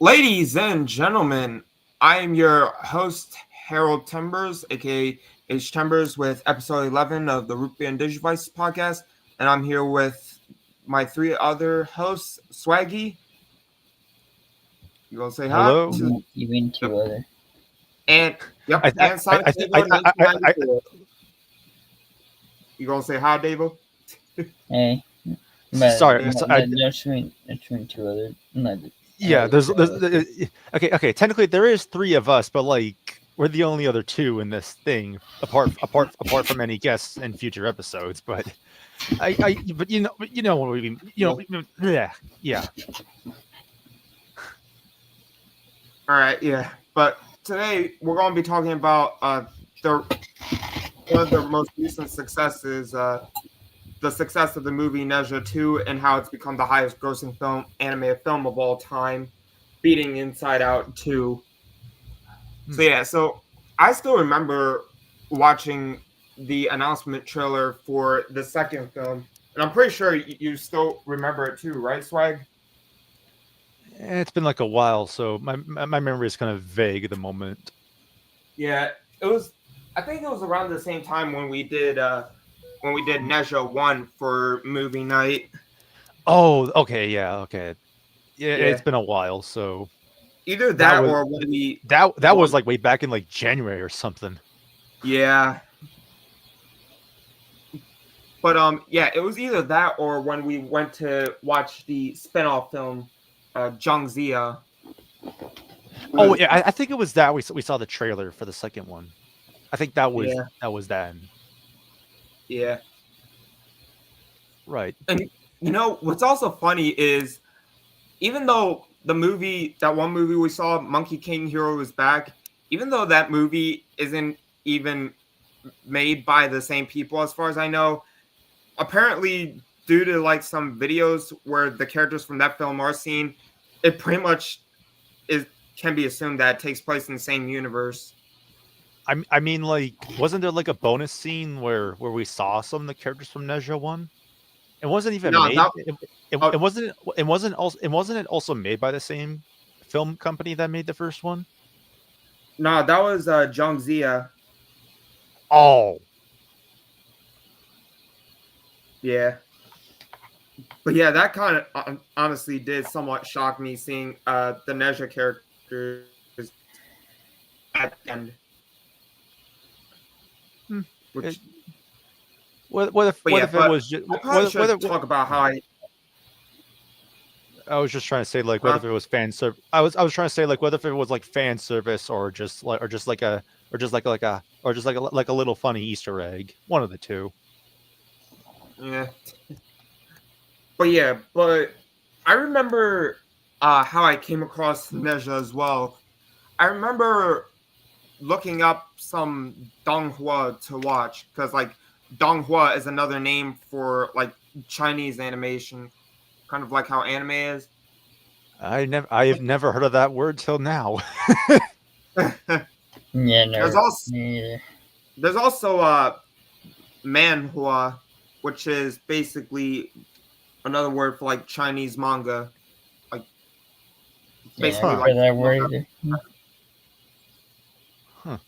Ladies and gentlemen, I am your host, Harold Timbers, aka H. Timbers, with episode 11 of the Root Beer and Digivices podcast. And I'm here with my three other hosts, Swaggy. You gonna say hi Hello. to You mean yep, two other? and I yep, I and I Sonic I I, Table I, I, I 1994. You gonna say hi, Davo? Hey, but sorry. Yeah. don't mean two other. Not Yeah. There's two other. okay. Technically, there is three of us, but like we're the only other two in this thing, apart from any guests in future episodes. But you know what we mean. Yeah. All right, yeah. But today we're gonna be talking about the one of the most recent successes, the success of the movie Neja 2 and how it's become the highest grossing animated film of all time, beating Inside Out 2. Hmm. So I still remember watching the announcement trailer for the second film, and I'm pretty sure you still remember it too, right, Swag? It's been like a while, so my memory is kind of vague at the moment. Yeah, it was. I think it was around the same time when we did Neja 1 for movie night. Oh, okay. Yeah. Okay. Yeah. It's Yeah, been a while, so either that that was or when we that was one. like way back in like January or something. Yeah, but yeah, it was either that or when we went to watch the spin-off film, Zhangzia. Oh, yeah, I think it was that we saw the trailer for the second one. I think Yeah, that was then. yeah. Right. And what's also funny is even though that one movie we saw, Monkey King Hero is Back, even though that movie isn't even made by the same people as far as I know, apparently due to like some videos where the characters from that film are seen, it pretty much is can be assumed that it takes place in the same universe. I mean, like, wasn't there like a bonus scene where we saw some of the characters from Neja One? It wasn't even No, made. that uh, It wasn't it also made by the same film company that made the first one? no, that was Zhangzia. Oh, Yeah. But yeah, that kind of honestly did somewhat shock me seeing the Neja characters at the end. hmm. It, Which, but what yeah, if it but was just I probably should talk about how I was just trying to say like what huh? if it was fan service. I was trying to say like what if it was like fan service or just like a like a little funny Easter egg. One of the two. Yeah, but I remember how I came across Neja as well. I remember looking up some Donghua to watch because like Donghua is another name for like Chinese animation, kind of like how anime is. I've never heard of that word till now. Yeah, there's no, also me neither. there's also manhua, which is basically another word for like Chinese manga, like Yeah, I basically never Huh. like heard that manga. word either. Huh.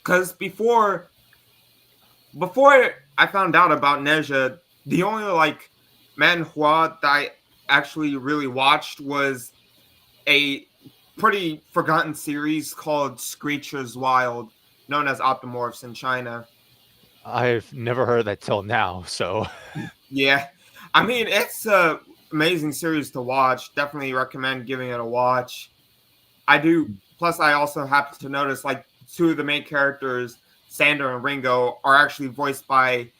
Because before I found out about Neja, the only like manhua that I actually really watched was a pretty forgotten series called Screechers Wild, known as Optimorphs in China. I've never heard of that till now. So Yeah, I mean it's a amazing series to watch. Definitely recommend giving it a watch. I do. Plus, I also happen to notice like two of the main characters, Sander and Ringo, are actually voiced by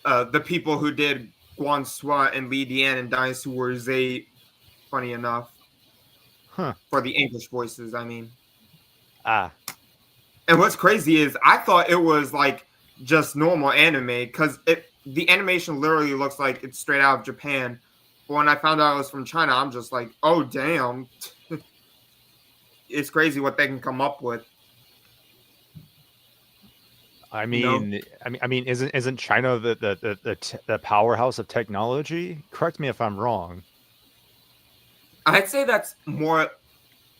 the people who did Guan Sua and Li Dian in Dynasty Warriors 8. Funny enough, huh. for the English voices, I mean. Ah. And what's crazy is I thought it was like just normal anime because the animation literally looks like it's straight out of Japan. But when I found out it was from China, I'm just like, oh damn, it's crazy what they can come up with. You know, Isn't China the powerhouse of technology? Correct me if I'm wrong. I'd say that's more.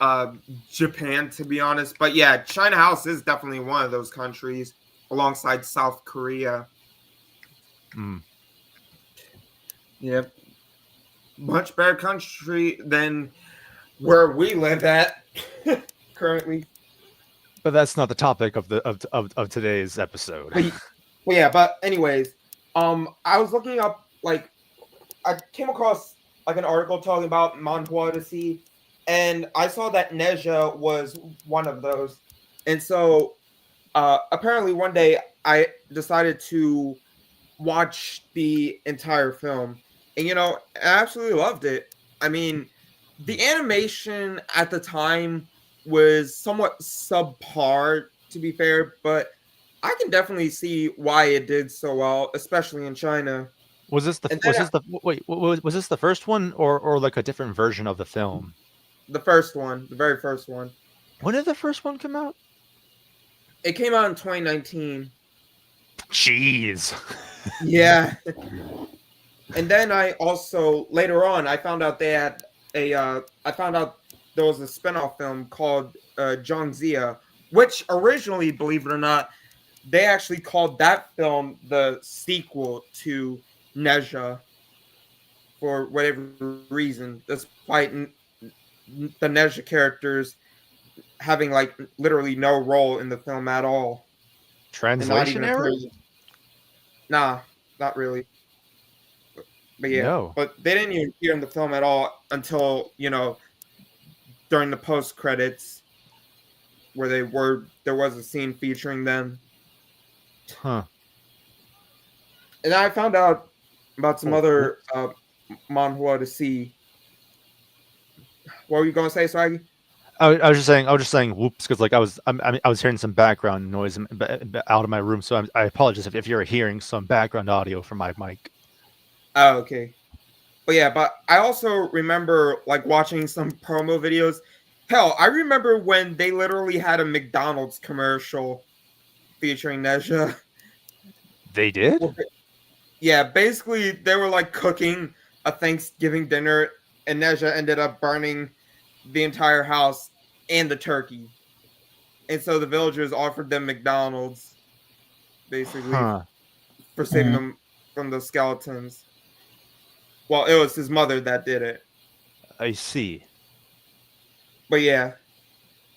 uh, Japan, to be honest. But yeah, China House is definitely one of those countries alongside South Korea. Mm. Yep, much better country than where we live at currently. But that's not the topic of of today's episode. But anyways, I was looking up like I came across like an article talking about manhwa to see, and I saw that Neja was one of those, and so apparently one day I decided to watch the entire film, and I absolutely loved it. I mean, the animation at the time was somewhat subpar, to be fair, but I can definitely see why it did so well, especially in China. Was this the And was then this the wait was this the first one or like a different version of the film? the first one, the very first one, When did the first one come out? it came out in 2019. Jeez. Yeah. And then I also later on I found out they had I found out there was a spin-off film called Zhangzia, which originally, believe it or not, they actually called that film the sequel to Neja for whatever reason, despite the Neja characters having like literally no role in the film at all, and not Translation even error? appearing. Nah, not really. But yeah, No. but they didn't even appear in the film at all until during the post credits where there was a scene featuring them, Huh. and I found out about some Oh, other manhwa to see. What were you gonna say, Swaggy? I was just saying whoops because like I was hearing some background noise out of my room, so I apologize if you're hearing some background audio from my mic. Oh, okay. But I also remember like watching some promo videos. Hell, I remember when they literally had a McDonald's commercial featuring Neja. They did? Yeah, basically they were like cooking a Thanksgiving dinner, and Neja ended up burning the entire house and the turkey. And so the villagers offered them McDonald's, basically, Huh. for saving Mm. them from the skeletons. Well, it was his mother that did it. I see. But yeah.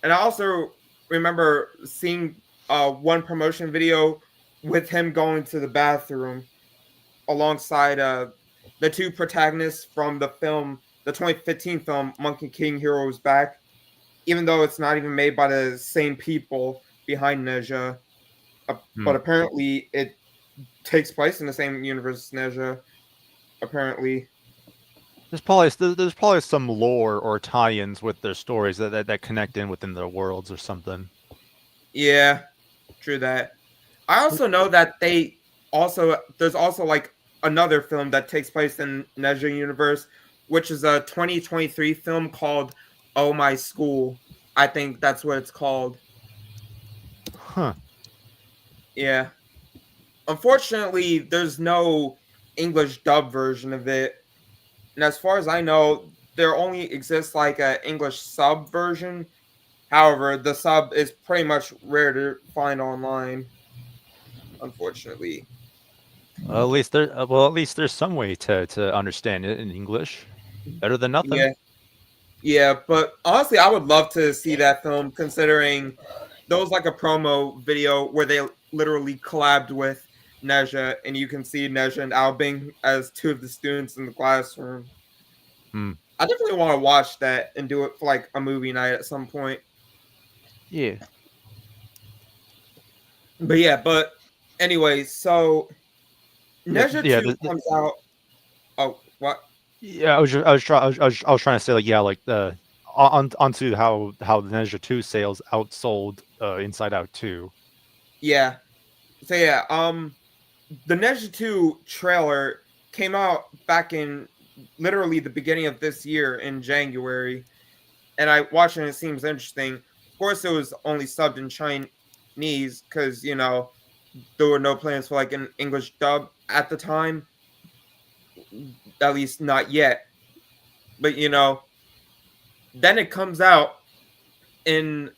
And I also remember seeing one promotion video with him going to the bathroom alongside the two protagonists from the 2015 film Monkey King Heroes Back, even though it's not even made by the same people behind Neja. Hmm. But apparently it takes place in the same universe as Neja, apparently. There's probably some lore or tie-ins with their stories that connect in within their worlds or something. Yeah, true that. I also know that there's also like another film that takes place in Neja universe, which is a 2023 film called Oh My School. I think that's what it's called. Huh. Yeah. Unfortunately, there's no English dub version of it. And as far as I know, there only exists like a English sub version. However, the sub is pretty much rare to find online, unfortunately. Well, at least there's some way to understand it in English. Better than nothing. Yeah. Yeah, but honestly, I would love to see that film considering there was like a promo video where they literally collabed with Neja, and you can see Neja and Albing as two of the students in the classroom. Hmm. I definitely want to watch that and do it for like a movie night at some point. Yeah. But anyway, so Yeah. Neja Yeah. 2 comes out. Oh, what? Yeah. I was trying to say like yeah like the onto how the Ninja 2 sales outsold Inside Out 2. Yeah. So yeah, the Neja 2 trailer came out back in literally the beginning of this year in January, and I watched it and it seems interesting. Of course, it was only subbed in Chinese because there were no plans for like an English dub at the time, at least not yet. But then it comes out, in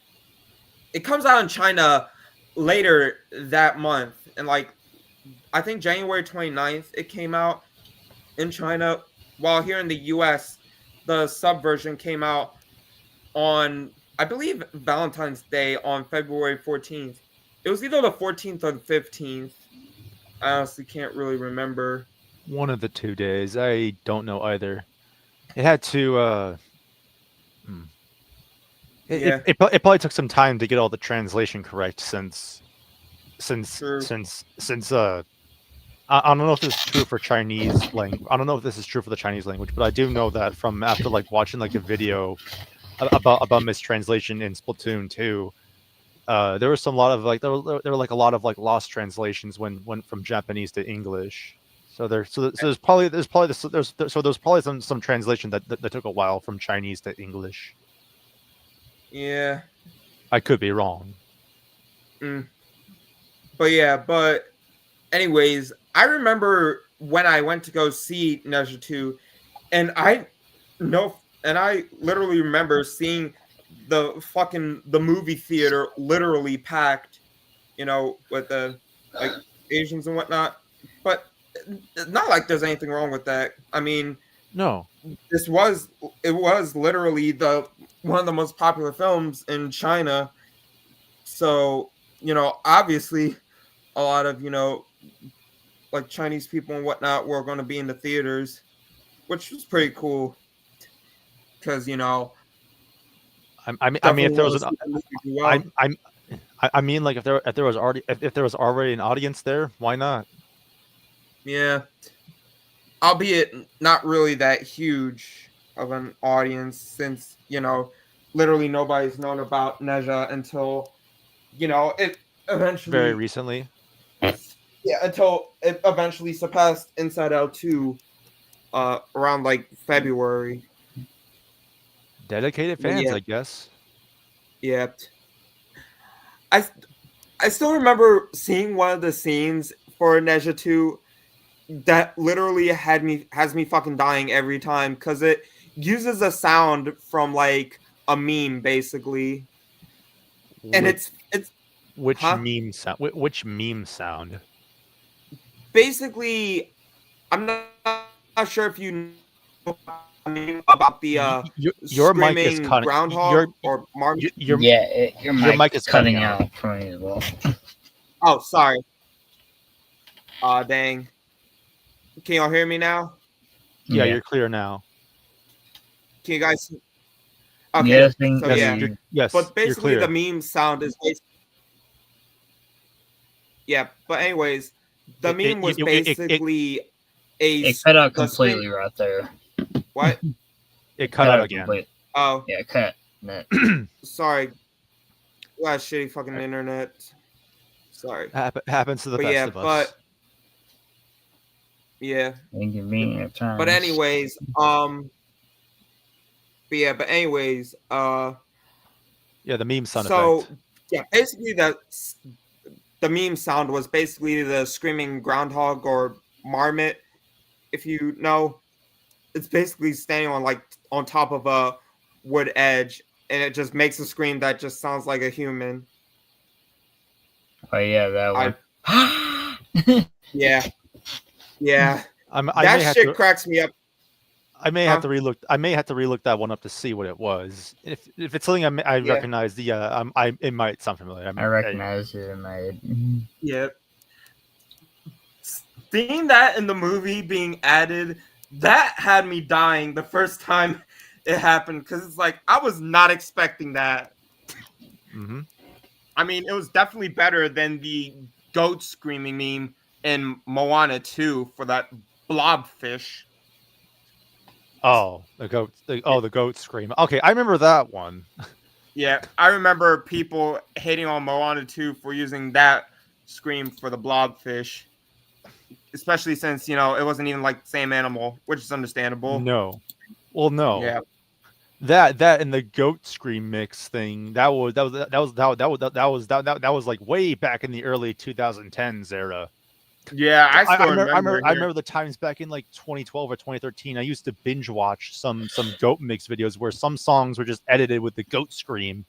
it comes out in China later that month, and like I think January 29th it came out in China, while here in the US the sub version came out on, I believe, Valentine's Day on February 14th. It was either the 14th or the 15th. I honestly can't really remember. One of the 2 days. I don't know either. It had to. Yeah, It probably took some time to get all the translation correct since true. I don't know if this is true for Chinese language. I don't know if this is true for the Chinese language, but I do know that from after like watching like a video about mistranslation in Splatoon 2, there was some lot of like there were like a lot of like lost translations when went from Japanese to English. So there's probably some translation that took a while from Chinese to English. Yeah. I could be wrong. But anyways, I remember when I went to go see Neja 2, and I literally remember seeing the movie theater literally packed, with the like Asians and whatnot. But not like there's anything wrong with that. I mean, No. it was literally one of the most popular films in China. So, obviously a lot of, like Chinese people and whatnot were going to be in the theaters, which was pretty cool. Because, I mean, if there was well. I mean, like if there was already an audience there, why not? Yeah. Albeit not really that huge of an audience, since, literally nobody's known about Neja until, it eventually. Very recently. Yeah, until it eventually surpassed Inside Out 2 around like February. Dedicated fans, Yeah. I guess. Yeah. I still remember seeing one of the scenes for Neja 2 that literally has me fucking dying every time, because it uses a sound from like a meme basically. And it's which meme sound? Which meme sound? Basically, I'm not sure if you know about the your mic is screaming cutting. groundhog or marmot. Your mic is cutting out for me as well. Oh, sorry. Dang. Can y'all hear me now? Yeah, you're clear now. Can you guys? Okay. Yes, so yeah. Yes. But basically, the meme sound is yeah. But anyways, the meme was basically it cut out completely right there. What? It cut out again. Oh. Yeah, cut. Sorry. We got shitty fucking internet. Sorry. Happens to the best of us. But yeah. Inconvenient times. But anyways, yeah, the meme sound effect. Yeah, basically the meme sound was basically the screaming groundhog or marmot. If you know, it's basically standing on top of a wood edge, and it just makes a scream that just sounds like a human. Oh yeah, that one. Yeah. That shit cracks me up. I may have to relook. I may have to relook that one up to see what it was. If it's something I recognize, it might sound familiar. I recognize it in my head. Yeah. Seeing that in the movie being added, that had me dying the first time it happened, because it's like I was not expecting that. Mm-hmm. I mean, it was definitely better than the goat screaming meme in Moana 2 for that blobfish. Oh, the goat scream. Okay, I remember that one. Yeah, I remember people hating on Moana 2 for using that scream for the blobfish, especially since it wasn't even like the same animal, which is understandable. No, well, no. Yeah, that and the goat scream mix thing that was like way back in the early 2010s era. Yeah, I remember the times back in like 2012 or 2013. I used to binge watch some goat mix videos where some songs were just edited with the goat scream,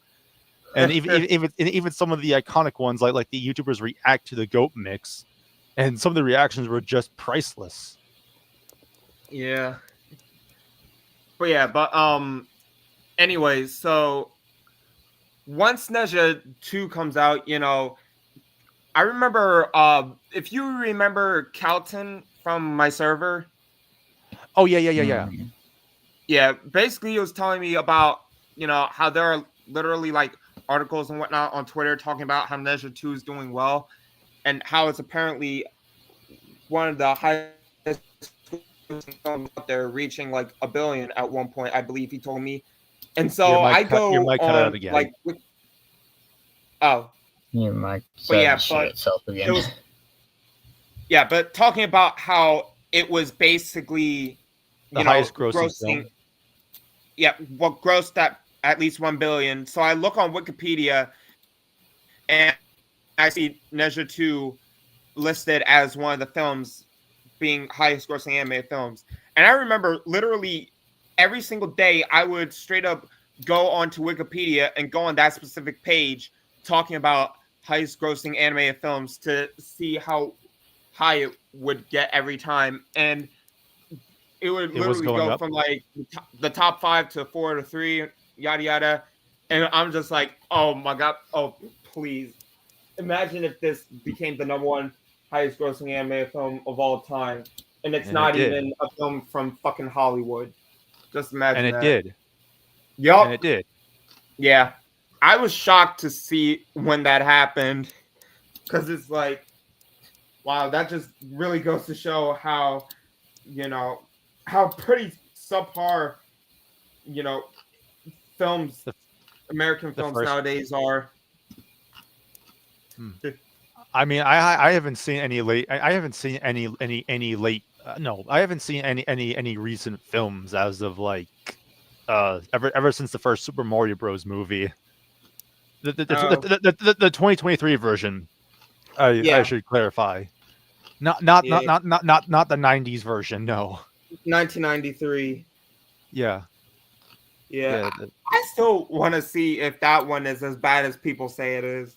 And even some of the iconic ones, like the YouTubers react to the goat mix, and some of the reactions were just priceless. Yeah. But anyways, so once Neja 2 comes out, I remember if you remember Calton from my server. Oh yeah. Yeah, basically he was telling me about, how there are literally like articles and whatnot on Twitter talking about how Neja 2 is doing well and how it's apparently one of the highest films out there, reaching like a billion at one point, I believe he told me. And Your so I your go mic cut out on again. like oh, Your mic but yeah, started to shut itself again. it was but talking about how it was basically The highest grossing grossing film. what grossed at least 1 billion. So I look on Wikipedia and I see Neja 2 listed as one of the films being highest grossing anime films. And I remember literally every single day I would straight up go onto Wikipedia and go on that specific page talking about highest grossing anime films to see how high it would get every time. And it would It was literally going go up. from like the top 5 to 4 to 3, yada yada. And I'm just like, oh my god, oh please. Imagine if this became the number one highest grossing anime film of all time. And it's And it not did. even a film from fucking Hollywood. Just imagine And it that. did. Yup. And it did. Yeah. I was shocked to see when that happened. Because it's like, wow, that just really goes to show how, how pretty subpar, films, American films first- nowadays are. I mean, I haven't seen any late. I haven't seen any late. No, I haven't seen any recent films as of like ever since the first Super Mario Bros. Movie. The 2023 version. I should clarify. Not the 90s version. No. 1993. Yeah. Yeah. I still want to see if that one is as bad as people say it is.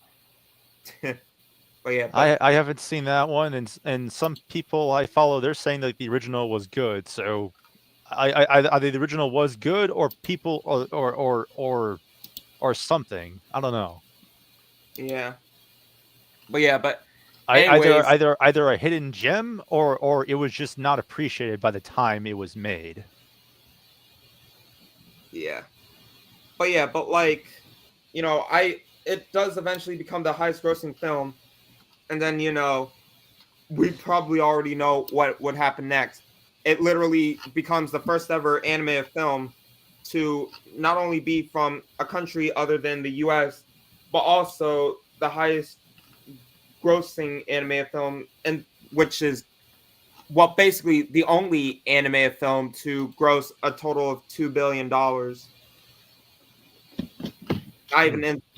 But yeah, I haven't seen that one, and some people I follow, they're saying that the original was good. So, either the original was good, or people, or something. I don't know. Yeah. But Either a hidden gem, or it was just not appreciated by the time it was made. Yeah. But like, it does eventually become the highest grossing film. And then, we probably already know what would happen next. It literally becomes the first ever animated film to not only be from a country other than the US, but also the highest grossing animated film, and which is basically the only animated film to gross a total of $2 billion.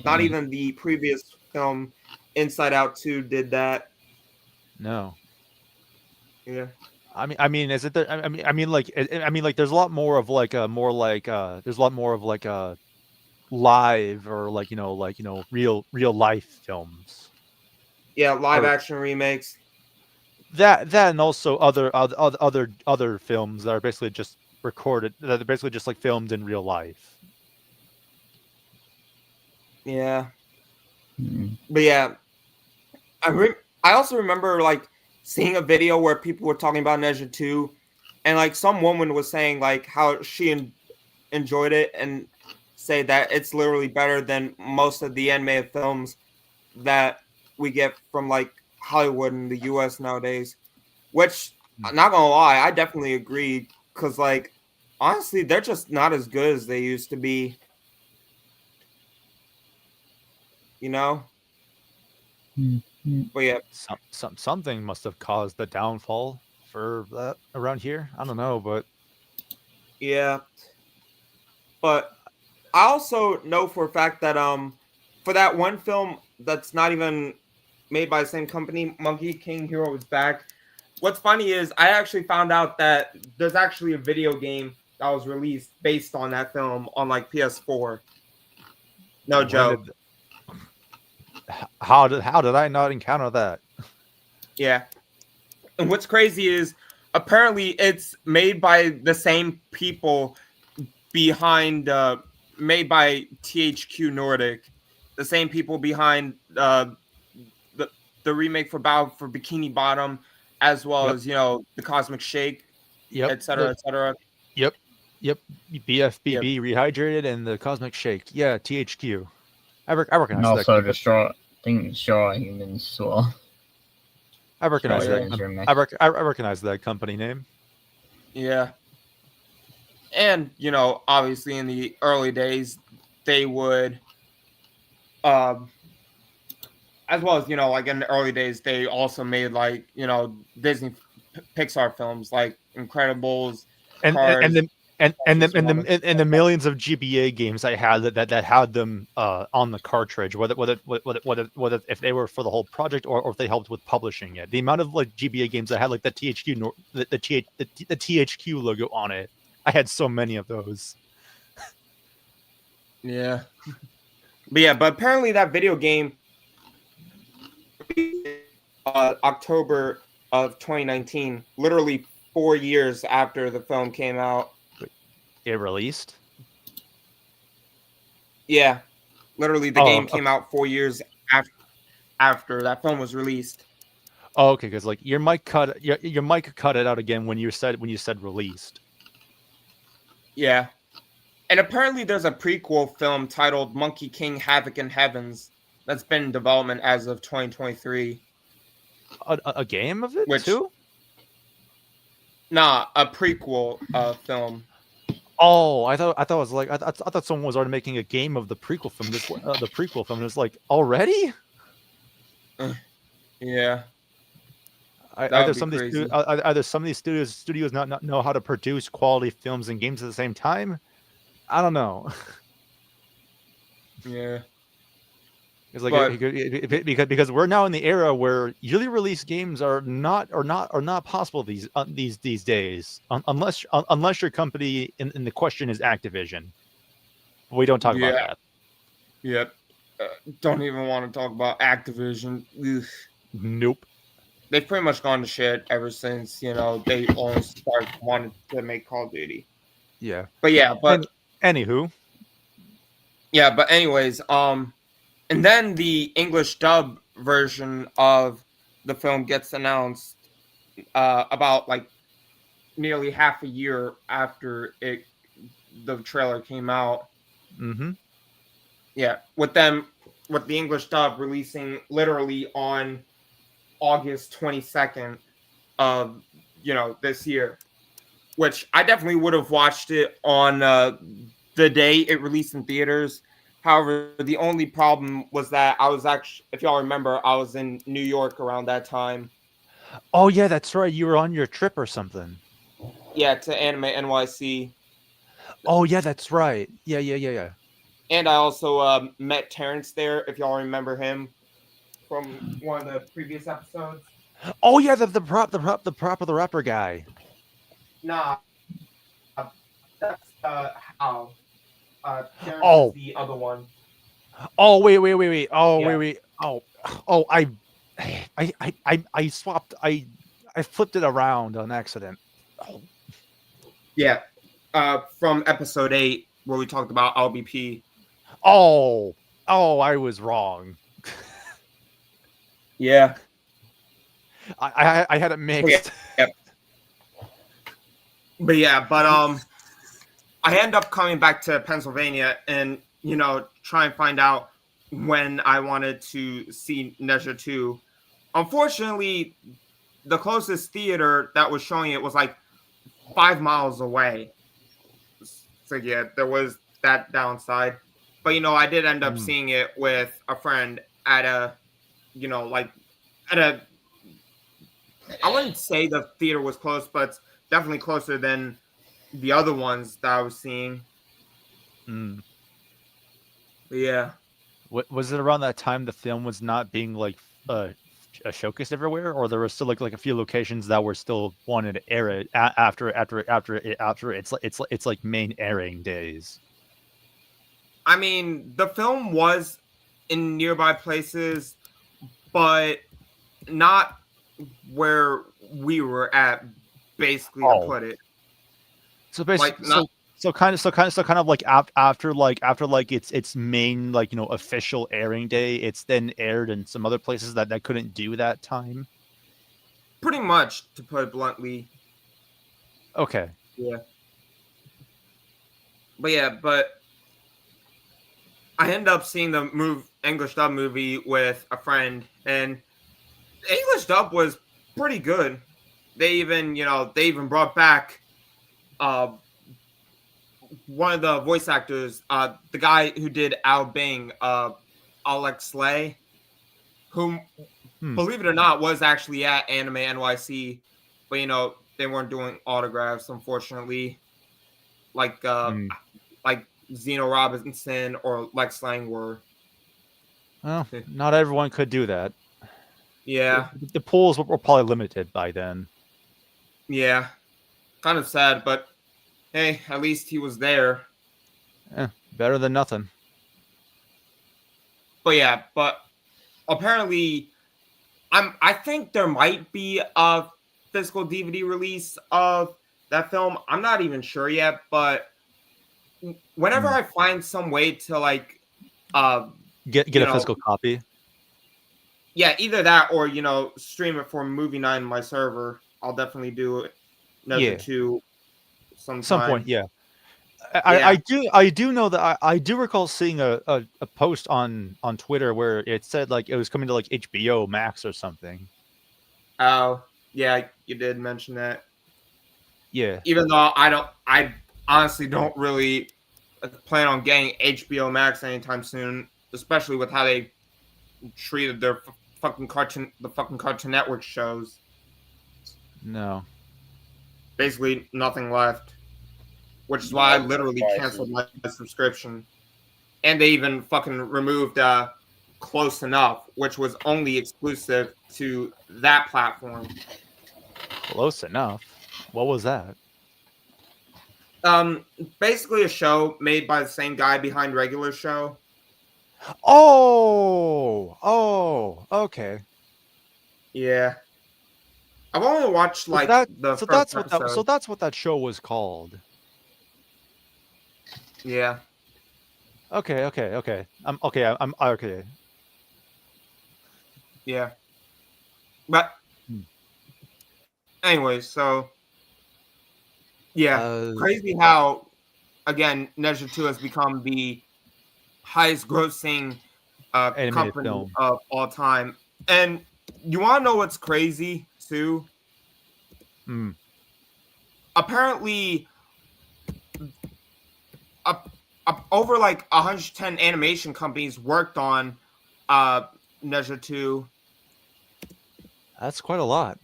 Not even the previous film Inside Out 2 did that. No. Yeah. I mean, is it there? I mean, like, there's a lot more of like a live or real life films. Yeah, live action remakes. That and also other films that are basically just recorded. That are basically just like filmed in real life. Yeah. But yeah, I also remember like seeing a video where people were talking about Neja 2, and like some woman was saying like how she enjoyed it and say that it's literally better than most of the animated films that we get from like Hollywood in the US nowadays. Which, I'm not gonna lie, I definitely agree, because like honestly, they're just not as good as they used to be. But yeah, Something must have caused the downfall for that around here. I don't know, but yeah. But I also know for a fact that for that one film that's not even made by the same company, Monkey King Hero is Back. What's funny is I actually found out that there's actually a video game that was released based on that film on like PS4. No joke. How did I not encounter that? Yeah. And what's crazy is apparently it's made by the same people behind made by THQ Nordic, the same people behind the the remake for Battle for Bikini Bottom, as well Yep. as the Cosmic Shake, Yep. etc., etc. Yep. Yep. Yeah, BFBB Rehydrated and the Cosmic Shake. Yeah, THQ. I And recognize that. also destroy humans as well. I recognize Destroy that. as your mech. I recognize that company name. yeah. And obviously in the early days, they would, um, as well as like in the early days, they also made like Disney Pixar films like Incredibles, And Cars, the and Fastest the and Water. the and the millions of GBA games I had that had them on the cartridge, whether if they were for the whole project or if they helped with publishing it. The amount of like GBA games that had like the THQ logo on it, I had so many of those. Yeah. But apparently that video game, October of 2019, literally 4 years after the film came out. It released. Yeah, literally the Oh, game came out 4 years after that film was released. oh, okay, because like your mic cut it out again when you said released. Yeah. And apparently there's a prequel film titled Monkey King Havoc in Heavens that's been in development as of 2023. A game of it Which, too? nah, a prequel film. Oh, I thought it was like I thought someone was already making a game of the prequel film. The prequel film is like already. Yeah, Either some of these studios not know how to produce quality films and games at the same time. I don't know. Yeah. It's like because we're now in the era where yearly release games are not possible these days unless your company in the question is Activision. We don't talk about that. Yep. Don't even want to talk about Activision. Ugh. Nope. They've pretty much gone to shit ever since they only started wanting to make Call of Duty. Yeah. But anywho. Yeah, but anyways, and then the English dub version of the film gets announced about like nearly half a year after the trailer came out. Mm-hmm. Yeah, with the English dub releasing literally on August 22nd of this year, which I definitely would have watched it on the day it released in theaters. However, the only problem was that I was actually, if y'all remember, I was in New York around that time. Oh yeah, that's right. You were on your trip or something. Yeah, to Anime NYC. Oh yeah, that's right. Yeah. And I also met Terrence there, if y'all remember him from one of the previous episodes. Oh yeah, the prop of the rapper guy. Nah, that's Hal. Terrence is the other one. Oh wait. Oh Yeah. wait. Oh I swapped. I flipped it around on accident. Oh. Yeah. From episode 8 where we talked about LBP. Oh, I was wrong. Yeah. I had it mixed. Yeah. But I end up coming back to Pennsylvania and try and find out when I wanted to see Nezha 2. Unfortunately, the closest theater that was showing it was like 5 miles away. So yeah, there was that downside. But I did end up seeing it with a friend at a I wouldn't say the theater was close, but it's definitely closer than the other ones that I was seeing. Yeah. Was it around that time the film was not being like showcased everywhere, or there was still like a few locations that were still wanted to air it after it's like main airing days? I mean, the film was in nearby places, but not where we were at, basically, to Oh. put it. So Like, basically, not so kind of like after like its main like official airing day, it's then aired in some other places that couldn't do that time. pretty much, to put it bluntly. Okay. Yeah. But yeah, but I ended up seeing the English dub movie with a friend, and the English dub was pretty good. They even brought back uh one of the voice actors, the guy who did Al Bing, Alex Slay, whom, Hmm. believe it or not, was actually at Anime NYC, but they weren't doing autographs, unfortunately, like Hmm. like Zeno Robinson or Lex Lang were. Well, not everyone could do that. Yeah, The pools were probably limited by then. yeah, kind of sad, but hey, at least he was there. Better than nothing. But yeah, but apparently, I think there might be a physical DVD release of that film. I'm not even sure yet, but whenever Hmm. I find some way to like uh Get you a know physical copy. yeah, either that or stream it for Movie Night on my server, I'll definitely do it. Measure Yeah. 2 Some point, sometime. yeah. Yeah. I do know that I do recall seeing a post on Twitter where it said like it was coming to like HBO Max or something. Oh, yeah, you did mention that. Yeah. Even though I honestly don't really plan on getting HBO Max anytime soon, especially with how they treated their the fucking Cartoon Network shows. No. Basically, nothing left, which is why I No literally canceled surprises. my subscription. And they even fucking removed Close Enough, which was only exclusive to that platform. Close enough. What was that? Um, Basically a show made by the same guy behind regular show. Oh, okay. Yeah, I've only watched So like that the first episode. that's what that show was called. Yeah, Okay. I'm okay. yeah. But Hmm. anyway, so yeah, Uh, crazy how again Neja 2 has become the highest grossing Animated company film. of all time. And you want to know what's crazy too? Hmm. Apparently, up, over like 110 animation companies worked on Neja 2. That's quite a lot.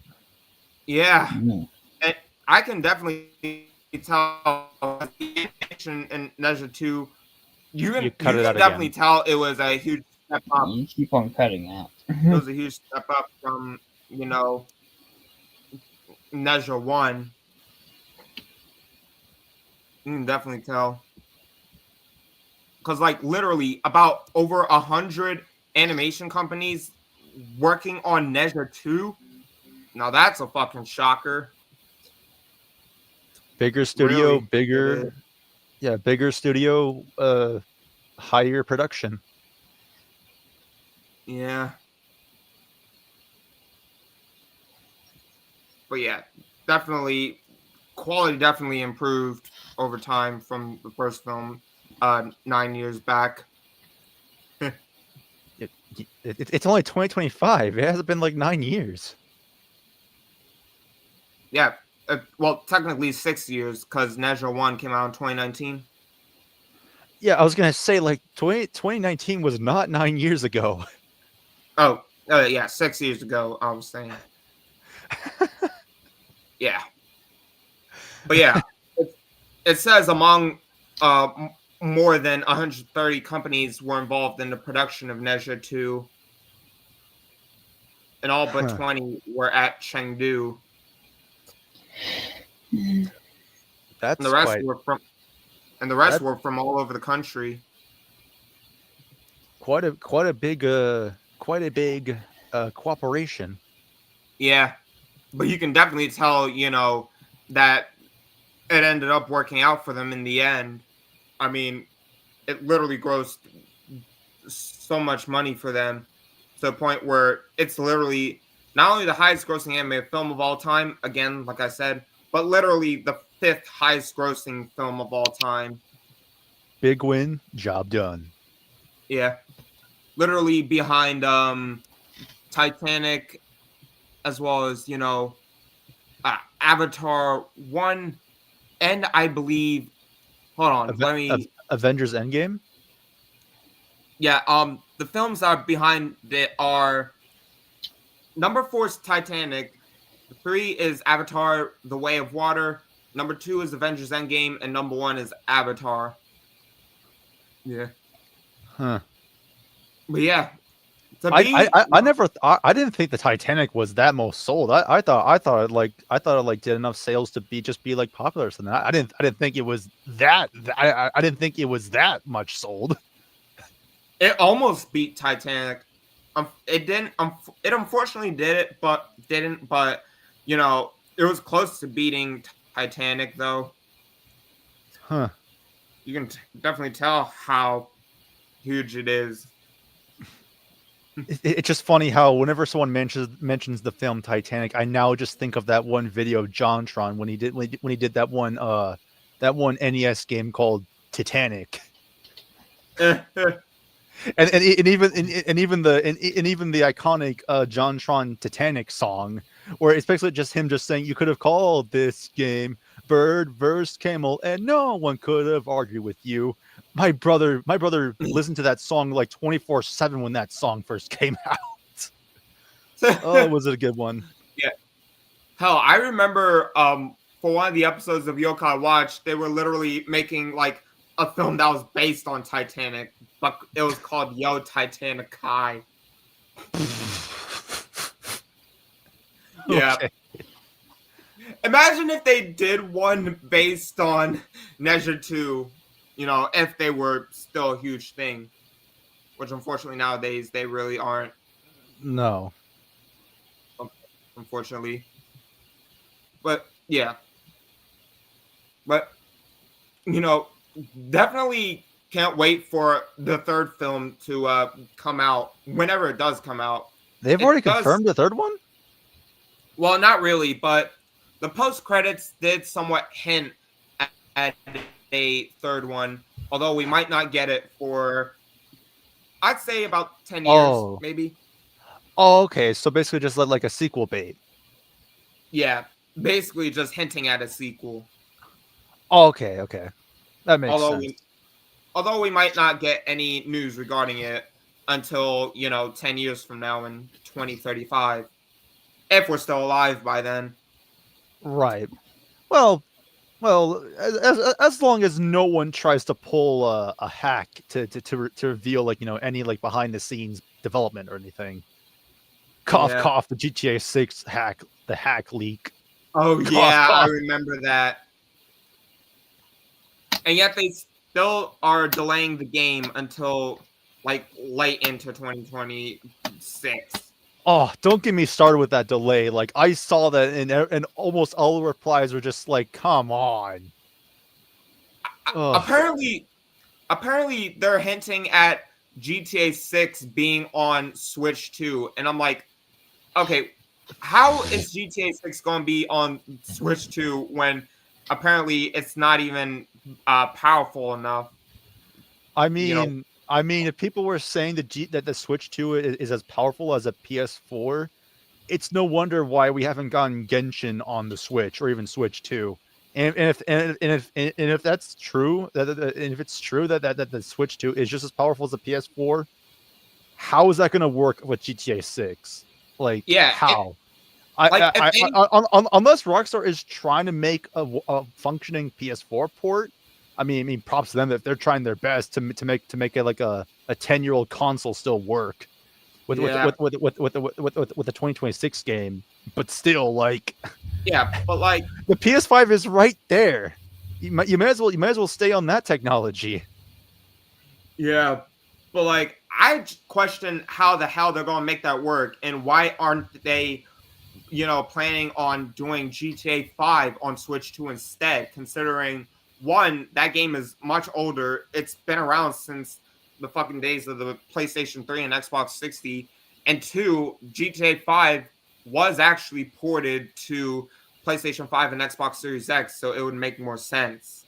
Yeah, Mm. and I can definitely tell the animation in Neja 2. You You can cut you it can out definitely again. tell it was a huge step up. You keep on cutting out. It was a huge step up from Neja 1. You can definitely tell. Because like literally about over 100 animation companies working on Neja 2. Now that's a fucking shocker. Bigger studio, Really, it is. bigger studio, higher production. Yeah, but yeah, definitely quality definitely improved over time from the first film 9 years back. It's only 2025. It hasn't been like 9 years. Yeah, well, technically 6 years because Neja 1 came out in 2019. Yeah, I was gonna say like 2019 was not 9 years ago. Oh, yeah, 6 years ago, I was saying. Yeah. But yeah, it says among more than 130 companies were involved in the production of Neja 2, and all but Huh. 20 were at Chengdu, and the That's rest quite were from that all over the country. quite a big cooperation. Yeah, but you can definitely tell, that it ended up working out for them in the end. I mean, it literally grossed so much money for them to the point where it's literally not only the highest grossing animated film of all time, again, like I said, but literally the fifth highest grossing film of all time. Big win, job done. Yeah. Literally behind Titanic, as well as, Avatar 1, and I believe, hold on, let me, Avengers Endgame. yeah, the films that are behind it are number 4 is Titanic, 3 is Avatar: The Way of Water, number 2 is Avengers Endgame, and number 1 is Avatar. Yeah. Huh. But yeah, I never I didn't think the Titanic was that most sold. I thought it did enough sales to be like popular or something. I didn't think it was that. I didn't think it was that much sold. it almost beat Titanic. It didn't. It unfortunately did it, but didn't. But it was close to beating Titanic, though. Huh. You can definitely tell how huge it is. It's just funny how whenever someone mentions the film Titanic, I now just think of that one video of JonTron when he did that one NES game called Titanic. And even the iconic JonTron Titanic song, where it's basically just him just saying, "You could have called this game Bird vs. Camel, and no one could have argued with you." My brother listened to that song like 24/7 when that song first came out. Oh, was it a good one? Yeah. Hell, I remember for one of the episodes of Yokai Watch, they were literally making like a film that was based on Titanic, but it was called Yo Titanic Kai. Yeah. Okay. Imagine if they did one based on Neja 2, if they were still a huge thing, which unfortunately nowadays they really aren't. No. Unfortunately. But yeah. But, definitely can't wait for the third film to come out whenever it does come out. They've already confirmed the third one? Well, not really, but the post credits did somewhat hint at a third one, although we might not get it for, I'd say, about 10 years, maybe. Oh, okay. So basically just like a sequel bait. Yeah, basically just hinting at a sequel. Oh, okay. That makes sense. Although we might not get any news regarding it until, 10 years from now in 2035. If we're still alive by then. Right. Well, as long as no one tries to pull a hack to reveal like any like behind the scenes development or anything. Cough. The GTA 6 hack, the hack leak. Oh yeah, I remember that. And yet they still are delaying the game until like late into 2026. Oh, don't get me started with that delay. Like I saw that, and almost all the replies were just like, "Come on." Apparently, they're hinting at GTA 6 being on Switch 2, and I'm like, okay, how is GTA 6 going to be on Switch 2 when apparently it's not even powerful enough? I mean, if people were saying that the Switch 2 is as powerful as a PS4, it's no wonder why we haven't gotten Genshin on the Switch or even Switch 2. And if that's true, and if it's true that the Switch 2 is just as powerful as a PS4, how is that going to work with GTA 6? Like, yeah, how? Unless Rockstar is trying to make a functioning PS4 port. I mean, props to them that they're trying their best to make it like a 10-year-old console still work with the 2026 game. But still, like, yeah, but like the PS5 is right there. You may as well stay on that technology. Yeah, But like, I question how the hell they're gonna make that work, and why aren't they, planning on doing GTA 5 on Switch 2 instead? Considering one, that game is much older. It's been around since the fucking days of the PlayStation 3 and Xbox 60. And two, GTA 5 was actually ported to PlayStation 5 and Xbox Series X, so it would make more sense.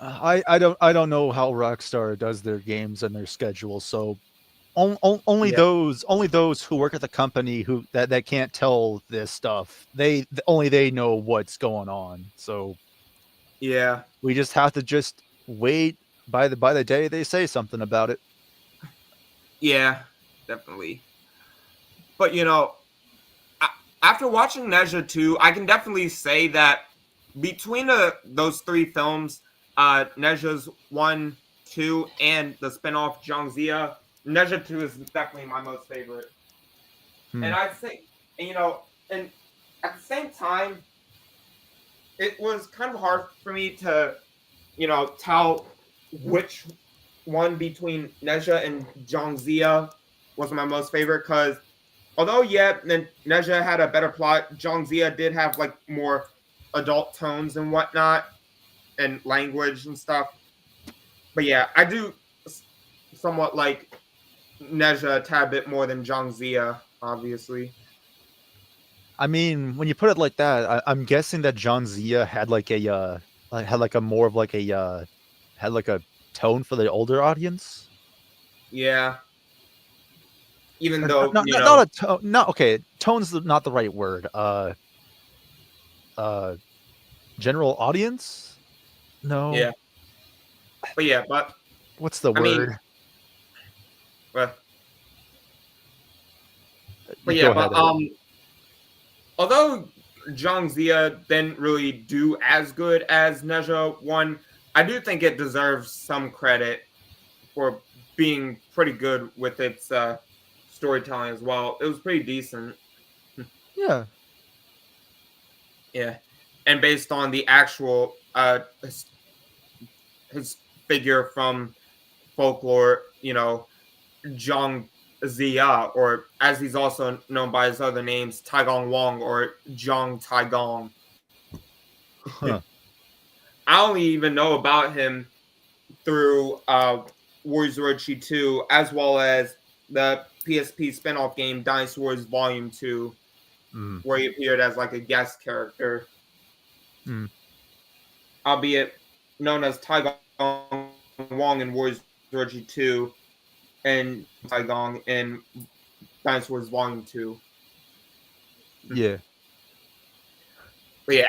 I don't know how Rockstar does their games and their schedule. So only Yeah. those who work at the company who that can't tell this stuff. Only they know what's going on. So Yeah. we just have to just wait by the day they say something about it. Yeah, definitely. But after watching Nezha 2, I can definitely say that between those three films, Nezha's 1, 2, and the spinoff Zhangzia, Nezha 2 is definitely my most favorite. And I'd say, and at the same time, it was kind of hard for me to, tell which one between Nezha and Zhangzia was my most favorite, because although, yeah, Nezha had a better plot, Zhangzia did have like more adult tones and whatnot, and language and stuff. But yeah, I do somewhat like Nezha a tad bit more than Zhangzia, obviously. I mean, when you put it like that, I'm guessing that John Zia had like a had like a more of like a had like a tone for the older audience. Yeah. Even Or though, not a tone. Not okay. Tone's not the right word. General audience. No. yeah. But yeah, but What's the I mean, word? but Go yeah, ahead. but although Zhangzia didn't really do as good as Nezha 1, I do think it deserves some credit for being pretty good with its storytelling as well. It was pretty decent. Yeah. Yeah. And based on the actual his figure from folklore, Zhang Zia, or as he's also known by his other names, Taigong Wong or Zhang Taigong. Huh. I only even know about him through Warriors Orochi 2, as well as the PSP spinoff game Dynasty Warriors Volume 2, where he appeared as like a guest character. Albeit known as Taigong Wong in Warriors Orochi 2 and Taigong in Dynasty Warriors Volume 2. Yeah. But yeah,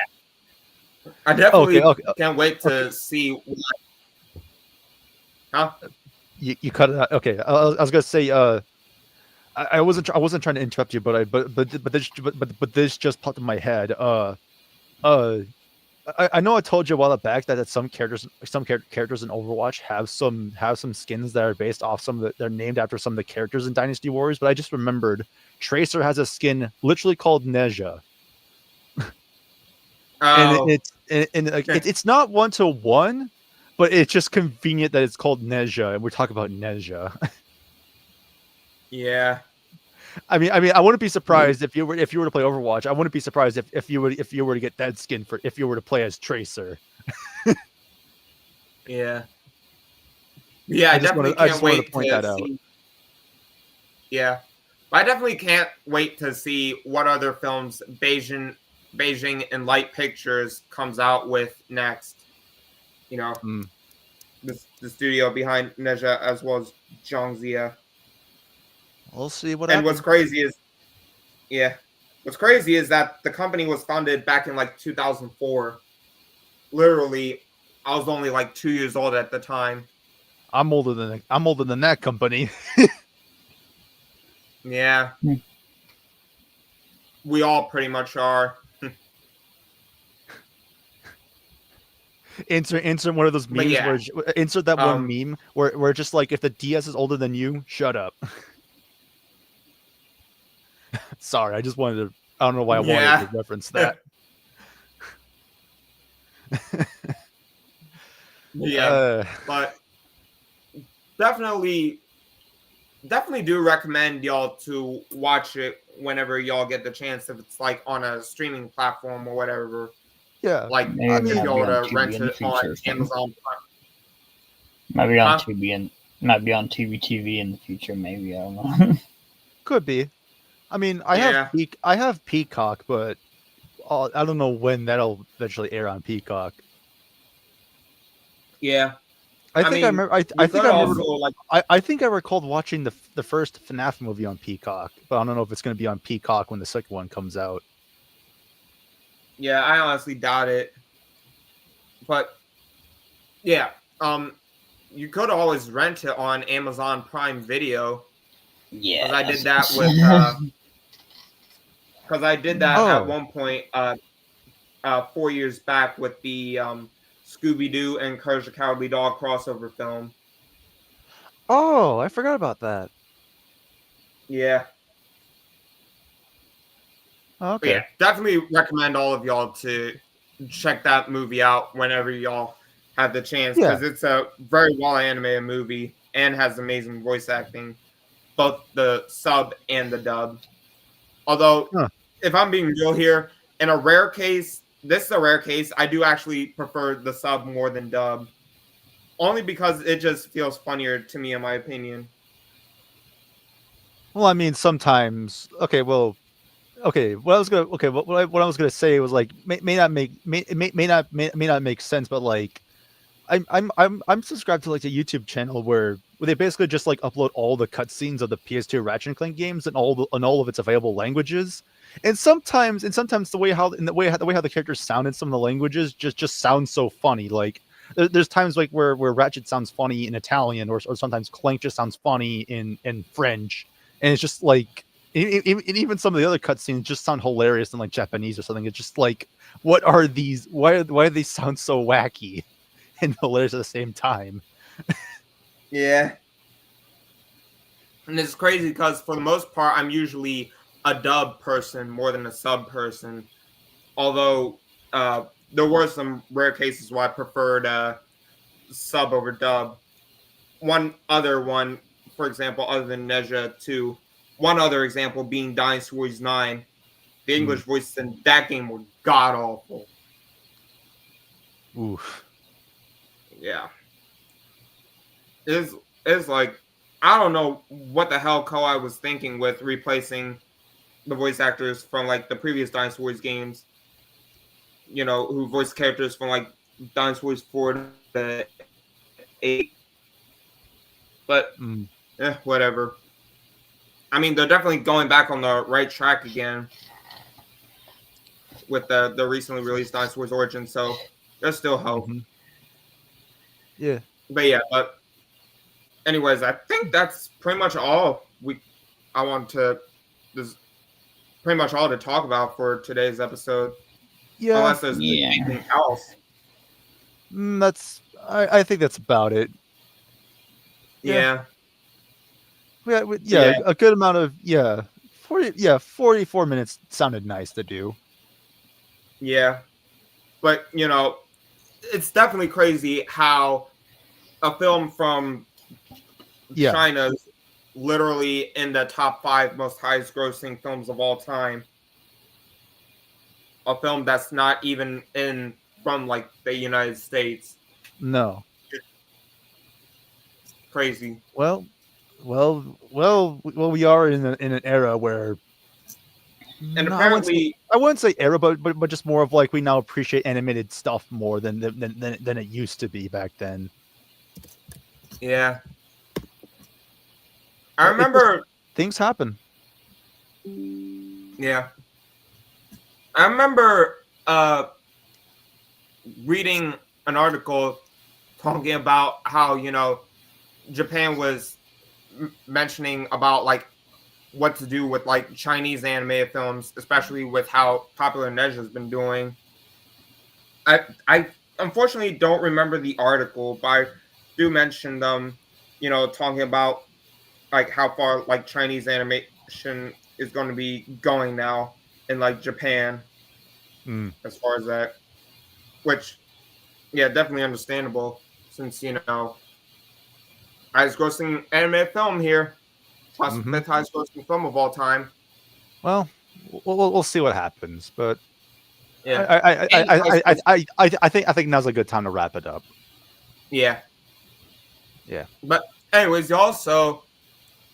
I definitely Okay. can't wait to see what. Huh? You cut it out. Okay. I was gonna say. I wasn't trying to interrupt you, but this just popped in my head. I know I told you a while back that some characters in Overwatch have some skins that are based off they're named after some of the characters in Dynasty Warriors, but I just remembered Tracer has a skin literally called Nezha. Oh. And it's not 1-to-1, but it's just convenient that it's called Nezha, and we're talking about Nezha. Yeah. I mean, I wouldn't be surprised if you were to play Overwatch. I wouldn't be surprised if you were to get that skin if you were to play as Tracer. Yeah. Yeah, I definitely can't wait to point that out. Yeah. I definitely can't wait to see what other films Beijing and Light Pictures comes out with next. The studio behind Nezha as well as Zhangzia. We'll see what and happens. what's crazy is that the company was founded back in like 2004. Literally, I was only like 2 years old at the time. I'm older than that company. Yeah. We all pretty much are. Insert one of those memes where insert that one meme where just like, if the DS is older than you, shut up. Sorry, I just wanted to. I don't know why I wanted to reference that. Yeah, but definitely do recommend y'all to watch it whenever y'all get the chance, if it's like on a streaming platform or whatever. Yeah, Like Maybe I it if might mean, be y'all on were to TV rent in the it on future or something. Amazon Prime. Might be on Huh? might be on TV in the future. Maybe I don't know. could be. I mean, Yeah. I have Peacock, but I don't know when that'll eventually air on Peacock. Yeah. I I think I mean, remember. you could also like I think I recalled watching the first FNAF movie on Peacock, but I don't know if it's going to be on Peacock when the second one comes out. yeah, I honestly doubt it. But yeah, you could always rent it on Amazon Prime Video, Yeah, because I did that that's with because I did that at Oh, one point 4 years back with the Scooby Doo and Courage the Cowardly Dog crossover film. oh, I forgot about that. Yeah. Oh, But okay. yeah, definitely recommend all of y'all to check that movie out whenever y'all have the chance, Yeah. because it's a very well animated movie and has amazing voice acting, both the sub and the dub. Although, Huh. if I'm being real here, in a rare case, this is a rare case, I do actually prefer the sub more than dub, only because it just feels funnier to me, in my opinion. Well, I mean, sometimes. Okay. Well. Okay. What I was gonna. Okay. What I was gonna say was like may not make may not make sense, but like I'm subscribed to like a YouTube channel where they basically just like upload all the cutscenes of the PS2 Ratchet and Clank games and all of its available languages. And sometimes the way how the characters sound in some of the languages just sounds so funny. Like there's times like where Ratchet sounds funny in Italian, or sometimes Clank just sounds funny in French, and it's just like and even some of the other cutscenes just sound hilarious in like Japanese or something. It's just like, what are these? Why do they sound so wacky and hilarious at the same time? Yeah. And it's crazy because for the most part, I'm usually a dub person more than a sub person. Although there were some rare cases where I preferred sub over dub. One other one, for example, other than Neja 2, one other example being Dynasty Warriors 9. The Mm. English voices in that game were god awful. Oof. Yeah. It's like, I don't know what the hell Koei was thinking with replacing the voice actors from like the previous Dynasty Warriors games, who voiced characters from like Dynasty Warriors 4 to 8. But Mm. whatever. I mean, they're definitely going back on the right track again with the recently released Dynasty Warriors Origin, so there's still hope. Mm-hmm. Yeah. But yeah, but anyways, I think that's pretty much all I want to this is pretty much all to talk about for today's episode. Yeah. Unless there's yeah. anything else. That's. I think that's about it. Yeah. Yeah. Yeah. Yeah. A good amount of 40. Yeah. 44 minutes sounded nice to do. Yeah. But it's definitely crazy how a film from Yeah. China's literally in the top 5 most highest grossing films of all time. A film that's not even in from like the United States. No. Crazy. Well. We are in an era where. And No, apparently, I wouldn't say era, but just more of like we now appreciate animated stuff more than it used to be back then. yeah. I It just remember, things happen. yeah. I remember reading an article talking about how, Japan was mentioning about like what to do with like Chinese animated films, especially with how popular Neja has been doing. I unfortunately don't remember the article, but I do mention them, talking about like how far like Chinese animation is going to be going now in like Japan Mm. as far as that, which yeah, definitely understandable since highest grossing animated film here, plus Mhm. fifth highest grossing film of all time. Well, we'll see what happens, but Yeah. I think now's a good time to wrap it up. Yeah. Yeah. But anyways, y'all, so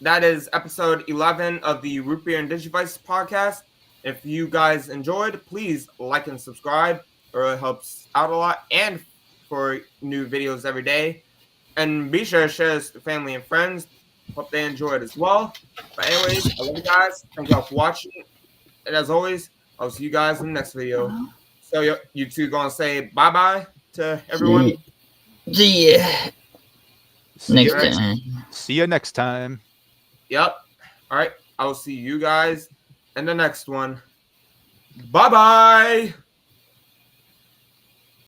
that is episode 11 of the Root Beer and Digivices podcast. If you guys enjoyed, please like and subscribe. It really helps out a lot. And for new videos every day. And be sure to share this with family and friends. Hope they enjoy it as well. But anyways, I love you guys. Thank y'all for watching. And as always, I'll see you guys in the next video. So you two gonna say bye-bye to everyone? See ya. Next time. See you next time. Yep. All right. I will see you guys in the next one. Bye-bye.